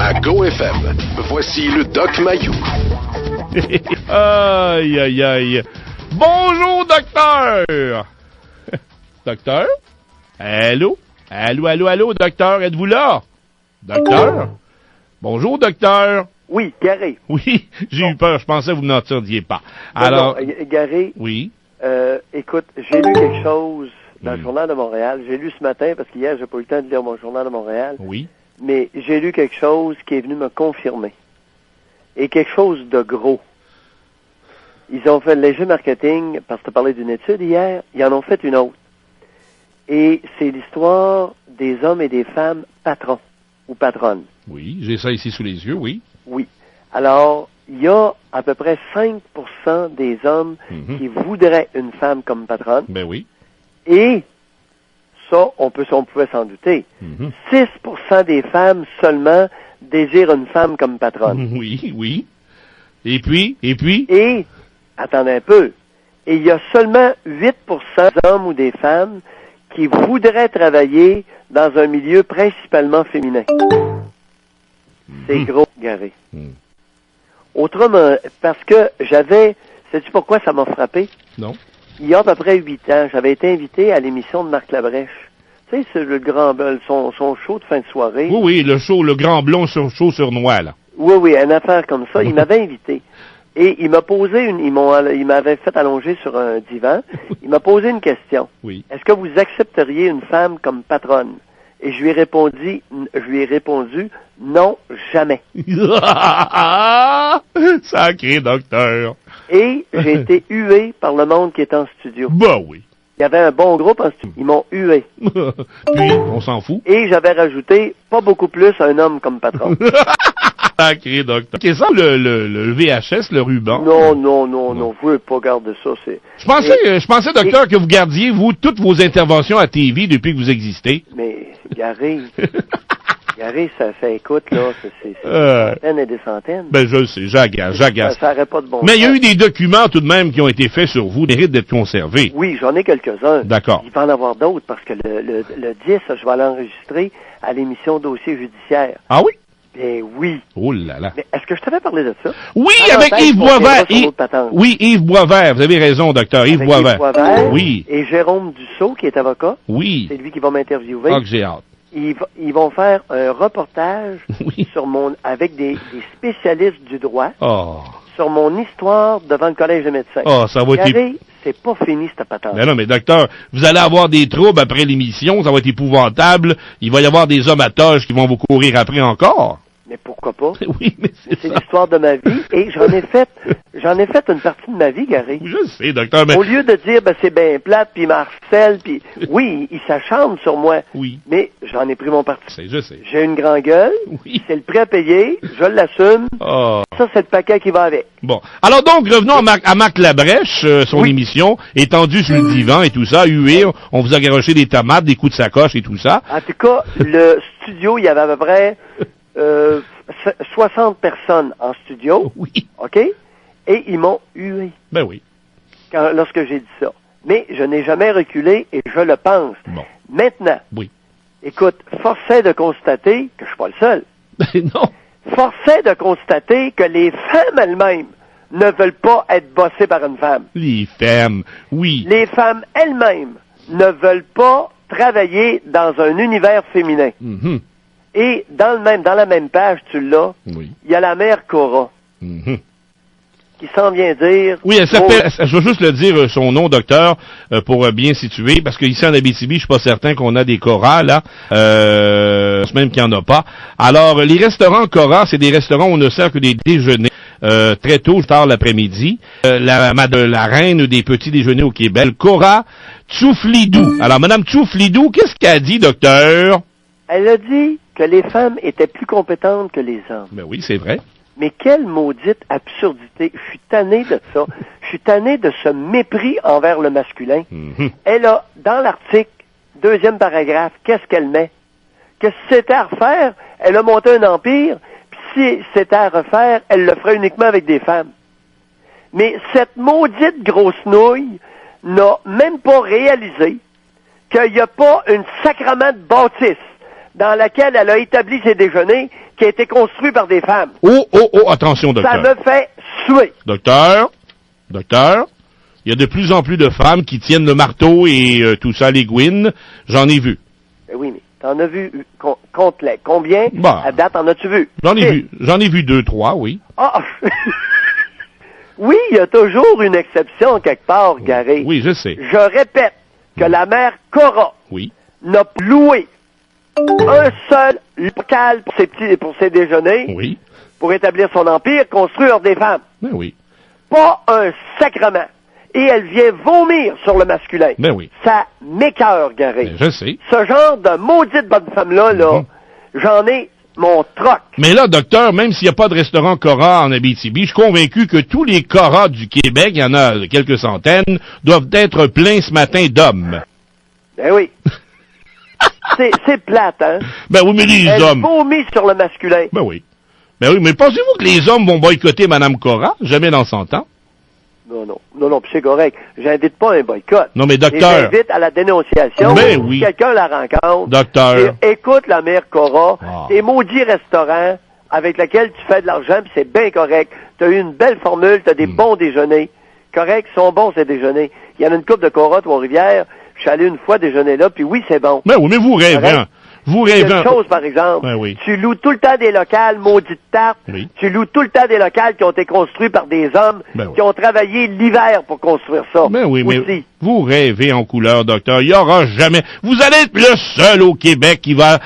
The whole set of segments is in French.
à GoFM. Voici le Doc Mayou. Aïe, aïe, aïe. Bonjour, docteur! Docteur? Allô? Allô, docteur, êtes-vous là? Docteur? Bonjour, docteur. Oui, Garé. Oui, j'ai eu peur, je pensais que vous n'entendiez pas. Alors, Garé, oui. écoute, j'ai lu quelque chose dans le Journal de Montréal. J'ai lu ce matin, parce qu'hier, j'ai pas eu le temps de lire mon Journal de Montréal. Oui. Mais j'ai lu quelque chose qui est venu me confirmer. Et quelque chose de gros. Ils ont fait le léger marketing, parce que tu parlais d'une étude hier, ils en ont fait une autre. Et c'est l'histoire des hommes et des femmes patrons ou patronnes. Oui, j'ai ça ici sous les yeux, oui. Oui. Alors, il y a à peu près 5% des hommes qui voudraient une femme comme patronne. Ben oui. Et ça, on pouvait s'en douter. 6% des femmes seulement désirent une femme comme patronne. Oui, oui. Et puis? Et, attendez un peu, et il y a seulement 8% d'hommes ou des femmes qui voudraient travailler dans un milieu principalement féminin. C'est gros, Garé. Autrement, parce que sais-tu pourquoi ça m'a frappé? Non. Il y a à peu près 8 ans, j'avais été invité à l'émission de Marc Labrèche. Tu sais, c'est le grand, son show de fin de soirée. Oui, le grand blond show sur noix, là. Oui, une affaire comme ça. Il m'avait invité. Et il m'a posé il m'avait fait allonger sur un divan. Il m'a posé une question. Oui. Est-ce que vous accepteriez une femme comme patronne? Et je lui ai répondu, non, jamais. Sacré docteur. Et j'ai été hué par le monde qui était en studio. Bah oui. Il y avait un bon groupe en studio. Ils m'ont hué. Puis, on s'en fout. Et j'avais rajouté, pas beaucoup plus, un homme comme patron. Sacré docteur. C'est ça le VHS, le ruban? Non, vous pouvez pas garder ça. Je pensais, docteur, que vous gardiez, vous, toutes vos interventions à TV depuis que vous existez. Mais, Garé, ça fait, écoute, là, c'est des centaines et des centaines. Ben, je le sais, j'agace. Ça n'aurait pas de bon Mais il y a sens. eu des documents, tout de même, qui ont été faits sur vous, méritent d'être conservés. Oui, j'en ai quelques-uns. D'accord. Il va en avoir d'autres, parce que le 10, je vais l'enregistrer à l'émission Dossier judiciaire. Ah oui? Ben oui. Oh là là. Mais est-ce que je t'avais parlé de ça? Oui, avec Yves Boisvert. Oui, Yves Boisvert. Vous avez raison, docteur. Yves Boisvert. Oui. Et Jérôme Dussault, qui est avocat. Oui. C'est lui qui va m'interviewer. Ah, que j'ai hâte. Ils vont faire un reportage avec des spécialistes du droit sur mon histoire devant le Collège des médecins. Ah, ça va être... C'est pas fini, cette patente. Mais non, mais docteur, vous allez avoir des troubles après l'émission, ça va être épouvantable. Il va y avoir des hommes à toge qui vont vous courir après encore. Mais pourquoi pas? Oui, mais c'est l'histoire de ma vie. Et j'en ai fait une partie de ma vie, Gary. Je sais, docteur, mais... Au lieu de dire, c'est bien plate, puis il m'harcèle, puis... Oui, il s'acharne sur moi. Oui. Mais j'en ai pris mon parti. Je sais. J'ai une grande gueule. Oui. C'est le prêt à payer. Je l'assume. Oh. Ça, c'est le paquet qui va avec. Bon. Alors donc, revenons à Marc Labrèche, son émission, étendu sur le divan et tout ça, hué, on vous a garoché des tomates, des coups de sacoche et tout ça. En tout cas, le studio, il y avait à peu près... 60 personnes en studio. Oui. OK? Et ils m'ont hué. Ben oui. Lorsque j'ai dit ça. Mais je n'ai jamais reculé et je le pense. Bon. Maintenant. Oui. Écoute, force est de constater que je suis pas le seul. Ben non. Force est de constater que les femmes elles-mêmes ne veulent pas être bossées par une femme. Les femmes, oui. Les femmes elles-mêmes ne veulent pas travailler dans un univers féminin. Et dans la même page, tu l'as, il y a la mère Cora, qui s'en vient dire... Oui, elle s'appelle, je veux juste le dire, son nom, docteur, pour bien situer, parce qu'ici en Abitibi, je suis pas certain qu'on a des Cora, là, même qu'il n'y en a pas. Alors, les restaurants Cora, c'est des restaurants où on ne sert que des déjeuners, très tôt, tard l'après-midi. La reine des petits déjeuners au Québec, Cora Tsouflidou. Alors, Madame Tsouflidou, qu'est-ce qu'elle a dit, docteur? Elle a dit que les femmes étaient plus compétentes que les hommes. Ben oui, c'est vrai. Mais quelle maudite absurdité. Je suis tanné de ça. Je suis tanné de ce mépris envers le masculin. Elle a, dans l'article, 2e paragraphe, qu'est-ce qu'elle met? Que si c'était à refaire, elle a monté un empire, puis si c'était à refaire, elle le ferait uniquement avec des femmes. Mais cette maudite grosse nouille n'a même pas réalisé qu'il n'y a pas une sacrament de bâtisse dans laquelle elle a établi ses déjeuners qui a été construit par des femmes. Oh, attention, docteur. Ça me fait suer. Docteur, il y a de plus en plus de femmes qui tiennent le marteau et tout ça, les gouines. J'en ai vu. Ben oui, mais t'en as vu complet. Combien à date en as-tu vu? J'en ai vu 2, 3, oui. Ah! Oui, il y a toujours une exception quelque part, Garé. Oui, je sais. Je répète que la mère Cora n'a loué un seul local pour ses déjeuners, pour établir son empire, construire des femmes. Ben oui. Pas un sacrement. Et elle vient vomir sur le masculin. Ben oui. Ça m'écoeure, Garé. Ben, je sais. Ce genre de maudite bonne femme-là, j'en ai mon troc. Mais là, docteur, même s'il n'y a pas de restaurant Cora en Abitibi, je suis convaincu que tous les Cora du Québec, il y en a quelques centaines, doivent être pleins ce matin d'hommes. Ben oui. c'est plate, hein? Ben oui, mais les hommes... Elle vomit sur le masculin. Ben oui, mais pensez-vous que les hommes vont boycotter Mme Cora? Jamais dans 100 ans. Non, puis c'est correct. J'invite pas un boycott. Non, mais docteur... J'invite à la dénonciation. Ben oui. Si quelqu'un la rencontre... Docteur... Écoute la mère Cora, tes maudits restaurants avec lesquels tu fais de l'argent, puis c'est bien correct. Tu as eu une belle formule, tu as des bons déjeuners. Correct, ils sont bons ces déjeuners. Il y en a une coupe de Cora, Trois-Rivières. Je suis allé une fois déjeuner là, puis oui, c'est bon. Ben oui, mais vous rêvez, hein. Vous rêvez. Il y a une chose, par exemple. Ben oui. Tu loues tout le temps des locales maudites tartes. Oui. Tu loues tout le temps des locales qui ont été construits par des hommes qui ont travaillé l'hiver pour construire ça. Ben oui, aussi. mais vous rêvez en couleur, docteur. Il n'y aura jamais... Vous allez être le seul au Québec qui va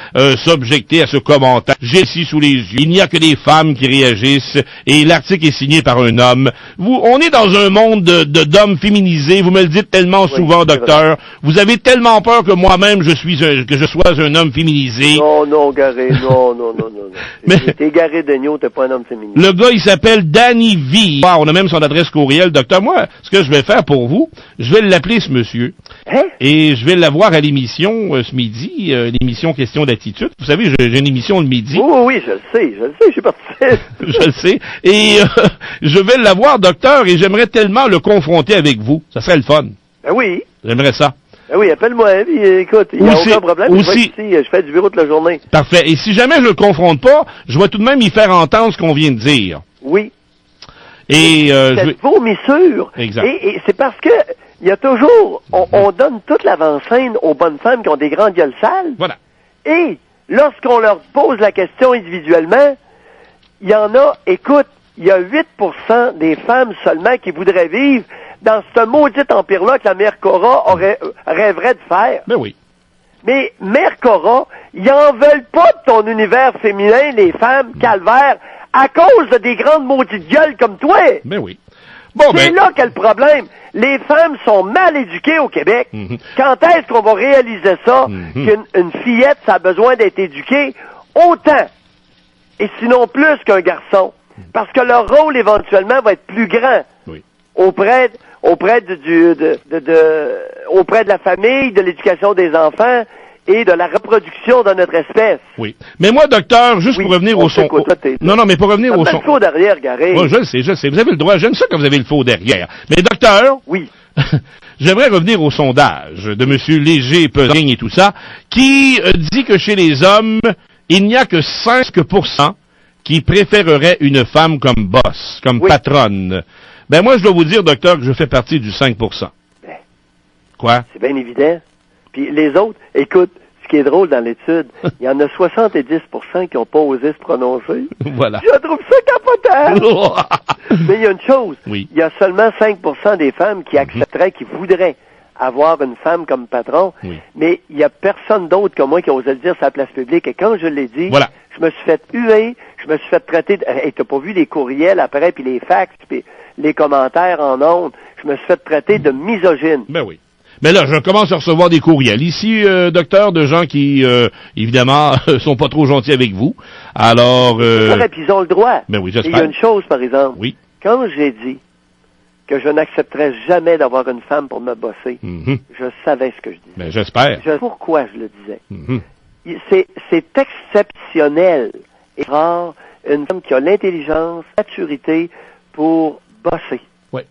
s'objecter à ce commentaire. J'ai ici sous les yeux. Il n'y a que des femmes qui réagissent et l'article est signé par un homme. On est dans un monde d'hommes féminisés. Vous me le dites tellement souvent, docteur. Vous avez tellement peur que moi-même je sois un homme féminisé. Non, Garé, non. Mais t'es Garé Degnaud, t'es pas un homme féminisé. Le gars, il s'appelle Danny V. On a même son adresse courriel. Docteur, moi, ce que je vais faire pour vous, je vais l'appeler ce monsieur. Hein? Et je vais l'avoir à l'émission ce midi, l'émission Question d'attitude. Vous savez, j'ai une émission le midi. Oui, je le sais, je suis parti. Je le sais. Et je vais l'avoir, docteur, et j'aimerais tellement le confronter avec vous. Ça serait le fun. Ben oui. J'aimerais ça. Ben oui, appelle-moi, puis écoute, il n'y a aucun problème. Aussi, je fais du bureau toute la journée. Parfait. Et si jamais je le confronte pas, je vais tout de même y faire entendre ce qu'on vient de dire. Oui. Et cette vomissure. Exact. Et c'est parce que il y a toujours, on donne toute l'avant-scène aux bonnes femmes qui ont des grandes gueules sales. Voilà. Et lorsqu'on leur pose la question individuellement, il y en a, écoute, il y a 8% des femmes seulement qui voudraient vivre dans ce maudit empire-là que la mère Cora rêverait de faire. Ben oui. Mais mère Cora, ils en veulent pas de ton univers féminin, les femmes, calvaire, à cause de des grandes maudites gueules comme toi. Ben oui. C'est là qu'est le problème. Les femmes sont mal éduquées au Québec. Quand est-ce qu'on va réaliser ça, qu'une fillette, ça a besoin d'être éduquée autant, et sinon plus qu'un garçon? Parce que leur rôle, éventuellement, va être plus grand auprès de la famille, de l'éducation des enfants et de la reproduction de notre espèce. Oui. Mais moi, docteur, juste pour revenir au son... Non, mais pour revenir au son... le faux derrière, Garé. Oh, je le sais. Vous avez le droit. J'aime ça quand vous avez le faux derrière. Mais docteur... Oui. J'aimerais revenir au sondage de M. Léger-Pedrigne et tout ça, qui dit que chez les hommes, il n'y a que 5% qui préféreraient une femme comme boss, comme patronne. Ben moi, je dois vous dire, docteur, que je fais partie du 5%. Ben, quoi? C'est bien évident. Puis les autres, écoute, ce qui est drôle dans l'étude, il y en a 70% qui n'ont pas osé se prononcer. Voilà. Je trouve ça capotant. Mais il y a une chose. Oui. Il y a seulement 5% des femmes qui accepteraient, qui voudraient avoir une femme comme patron. Oui. Mais il y a personne d'autre que moi qui osait le dire sur la place publique. Et quand je l'ai dit, je me suis fait huer, je me suis fait traiter de... Hey, t'as pas vu les courriels après, puis les fax, puis les commentaires en ondes. Je me suis fait traiter de misogyne. Ben oui. Mais là, je commence à recevoir des courriels ici, docteur, de gens qui, évidemment, sont pas trop gentils avec vous. Alors... Puis ils ont le droit. Ben oui, j'espère. Et il y a une chose, par exemple. Oui. Quand j'ai dit que je n'accepterais jamais d'avoir une femme pour me bosser, je savais ce que je disais. Ben j'espère. Pourquoi je le disais? C'est exceptionnel et rare une femme qui a l'intelligence, la maturité pour bosser. Oui.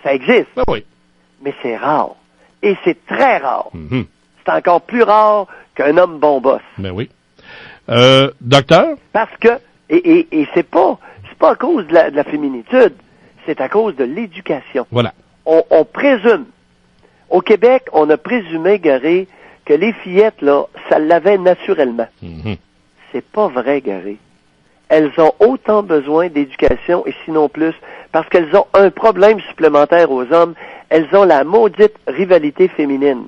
Ça existe. Ben oui. Mais c'est rare. Et c'est très rare. c'est encore plus rare qu'un homme bon boss. Ben oui. Docteur? Parce que, et c'est pas à cause de la féminitude, c'est à cause de l'éducation. Voilà. On présume. Au Québec, on a présumé, Garé, que les fillettes, là, ça l'avait naturellement. Mm-hmm. C'est pas vrai, Garé. Elles ont autant besoin d'éducation, et sinon plus, parce qu'elles ont un problème supplémentaire aux hommes. Elles ont la maudite rivalité féminine,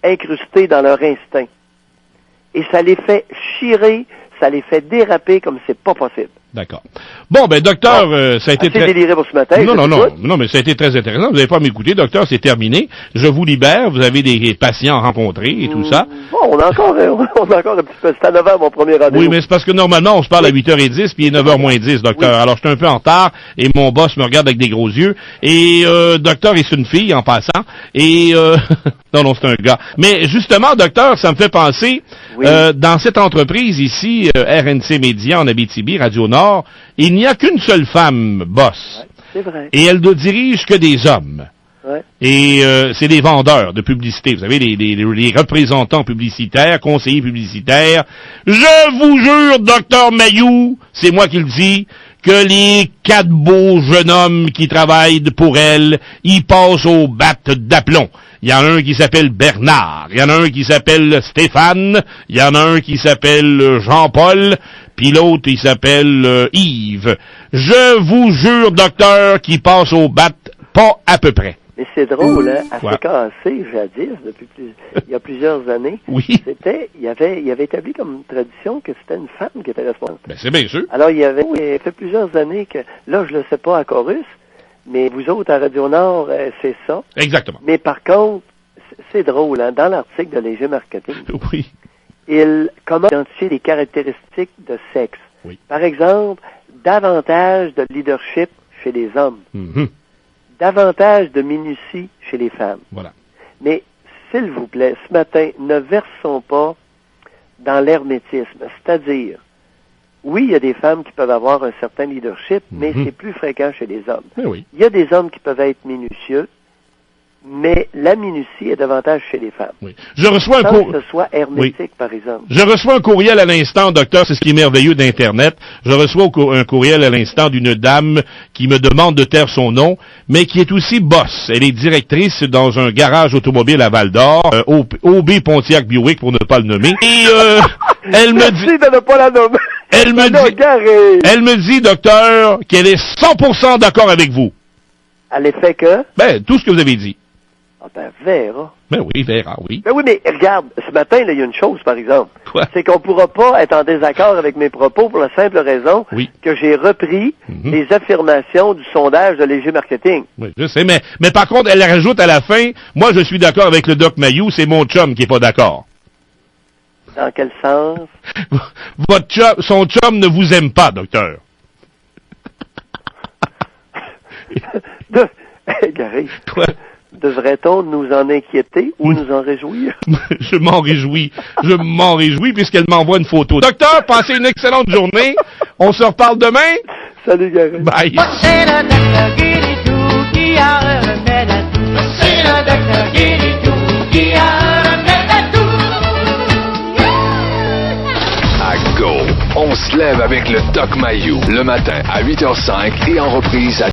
incrustée dans leur instinct. Et ça les fait chirer, ça les fait déraper comme c'est pas possible. D'accord. Bon, ben, docteur, ça a été très... déliré pour ce matin. Non, mais ça a été très intéressant. Vous n'avez pas à m'écouter, docteur, c'est terminé. Je vous libère, vous avez des patients rencontrés et tout ça. Bon, on a encore un petit peu. C'est à 9h, mon premier rendez-vous. Oui, mais c'est parce que normalement, on se parle à 8h10, puis il est 9h moins 10, docteur. Oui. Alors, je suis un peu en retard, et mon boss me regarde avec des gros yeux. Et, docteur, c'est une fille, en passant. Et, non, c'est un gars. Mais, justement, docteur, ça me fait penser, dans cette entreprise ici, RNC Média en Abitibi, Radio Nord, il n'y a qu'une seule femme boss. Ouais, c'est vrai. Et elle ne dirige que des hommes. Ouais. Et c'est des vendeurs de publicité. Vous savez, les représentants publicitaires, conseillers publicitaires. Je vous jure, docteur Mayou, c'est moi qui le dis, que les 4 beaux jeunes hommes qui travaillent pour elle, ils passent au bat d'aplomb. Il y en a un qui s'appelle Bernard, il y en a un qui s'appelle Stéphane, il y en a un qui s'appelle Jean-Paul, puis l'autre, il s'appelle Yves. Je vous jure, docteur, qu'ils passent au bat pas à peu près. Mais c'est drôle, hein, à CKAC, jadis, il y a plusieurs années, oui. il avait établi comme tradition que c'était une femme qui était responsable. Ben, c'est bien sûr. Alors, il fait plusieurs années que, là, je le sais pas à Chorus, mais vous autres, à Radio Nord, c'est ça. Exactement. Mais par contre, c'est drôle, hein, dans l'article de Léger Marketing, oui. il commence à identifier des caractéristiques de sexe. Oui. Par exemple, davantage de leadership chez les hommes. Mm-hmm. Davantage de minutie chez les femmes. Voilà. Mais, s'il vous plaît, ce matin, ne versons pas dans l'hermétisme. C'est-à-dire, oui, il y a des femmes qui peuvent avoir un certain leadership, mais c'est plus fréquent chez les hommes. Oui. Il y a des hommes qui peuvent être minutieux, mais la minutie est davantage chez les femmes. Oui. Je reçois sans que ce soit hermétique, par exemple. Je reçois un courriel à l'instant, docteur, c'est ce qui est merveilleux d'Internet. Je reçois un courriel à l'instant d'une dame qui me demande de taire son nom, mais qui est aussi boss. Elle est directrice dans un garage automobile à Val-d'Or, OB Pontiac Buick, pour ne pas le nommer. Et elle me dit... Merci de ne pas la nommer. Elle me dit, docteur, qu'elle est 100% d'accord avec vous. À l'effet que? Ben, tout ce que vous avez dit. Ah ben, verra. Ben oui, verra, oui. Ben oui, mais regarde, ce matin, là, il y a une chose, par exemple. Quoi? C'est qu'on pourra pas être en désaccord avec mes propos pour la simple raison que j'ai repris les affirmations du sondage de Léger Marketing. Oui, je sais, mais par contre, elle rajoute à la fin, moi, je suis d'accord avec le Doc Mayou, c'est mon chum qui est pas d'accord. Dans quel sens? Son chum ne vous aime pas, docteur. Gary. Quoi? Devrait-on nous en inquiéter ou nous en réjouir? Je m'en réjouis puisqu'elle m'envoie une photo. Docteur, passez une excellente journée. On se reparle demain. Salut, Gary. Bye. C'est le docteur Guéridou qui a un remède à tout. C'est le docteur Guéridou qui a un remède à tout. À Go, on se lève avec le Doc Mayou le matin à 8h05 et en reprise à